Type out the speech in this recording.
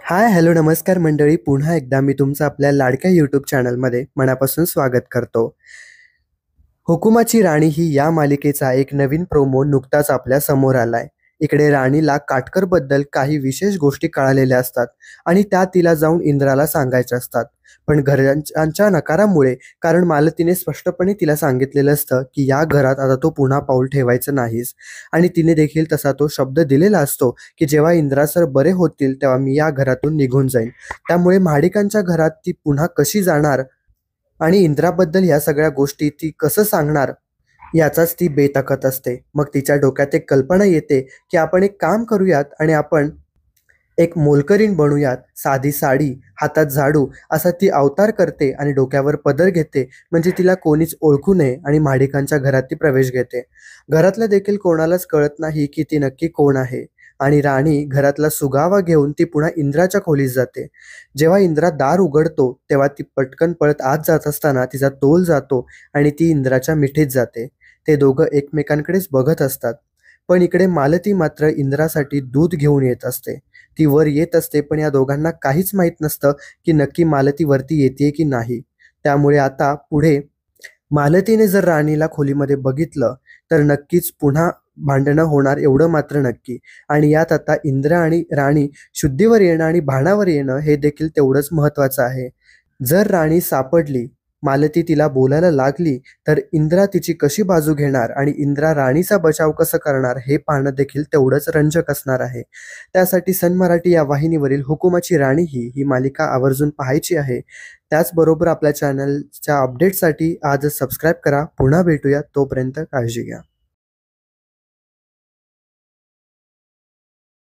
हाय, hello, नमस्कार मंडळी. पुन्हा एकदा मी तुमचं आपल्या लाडक्या यूट्यूब चॅनलमध्ये मनापासून स्वागत करतो. हुकुमाची राणी ही या मालिकेचा एक नवीन प्रोमो नुकताच आपल्या समोर आलाय. इकडे राणीला काटकरबद्दल काही विशेष गोष्टी कळालेल्या असतात आणि त्या तिला जाऊन इंद्राला सांगायच्या असतात. पण घरच्यांच्या नकारामुळे, कारण मालतीने स्पष्टपणे तिला सांगितलेलं असतं की या घरात आता तो पुन्हा पाऊल ठेवायचं नाहीस आणि तिने देखील तसा तो शब्द दिलेला असतो की जेव्हा इंद्रा सर बरे होतील तेव्हा मी या घरातून निघून जाईन. त्यामुळे महाडिकांच्या घरात ती पुन्हा कशी जाणार आणि इंद्राबद्दल ह्या सगळ्या गोष्टी ती कसं सांगणार याचाच ती बेताकत असते. मग तिच्या डोक्यात एक कल्पना येते की आपण एक काम करूयात आणि आपण एक मोलकरीण बनूयात. साधी साडी, हातात झाडू असा ती अवतार करते आणि डोक्यावर पदर घेते, म्हणजे तिला कोणीच ओळखू नये आणि महाडिकांच्या घरात ती प्रवेश घेते. घरातल्या देखील कोणालाच कळत नाही की ती नक्की कोण आहे आणि राणी घरातला सुगावा घेऊन ती पुन्हा इंद्राच्या खोलीत जाते. जेव्हा इंद्रा दार उघडतो तेव्हा ती पटकन पळत आत जात असताना तिचा तोल जातो आणि ती इंद्राच्या मिठीत जाते. ते दोघं एकमेकांकडेच बघत असतात. पण इकडे मालती मात्र इंद्रासाठी दूध घेऊन येत असते. ती वर येत असते, पण या दोघांना काहीच माहीत नसतं की नक्की मालती वरती येतेय की नाही. त्यामुळे आता पुढे मालतीने जर राणीला खोलीमध्ये बघितलं तर नक्कीच पुन्हा भांडणं होणार एवढं मात्र नक्की. आणि यात आता इंद्र आणि राणी शुद्धीवर येणं आणि भानावर येणं हे देखील तेवढंच महत्त्वाचं आहे. जर राणी सापडली, मालती तिला बोलायला लागली, तर इंद्रा तिची कशी बाजू घेणार आणि इंद्रा राणीचा बचाव कसं करणार हे पाहणं देखील तेवढंच रंजक असणार आहे. त्यासाठी सन मराठी या वाहिनीवरील हुकुमाची राणी ही मालिका आवर्जून पाहायची आहे. त्याचबरोबर आपल्या चॅनलच्या अपडेटसाठी आजच सबस्क्राईब करा. पुन्हा भेटूया, तोपर्यंत काळजी घ्या.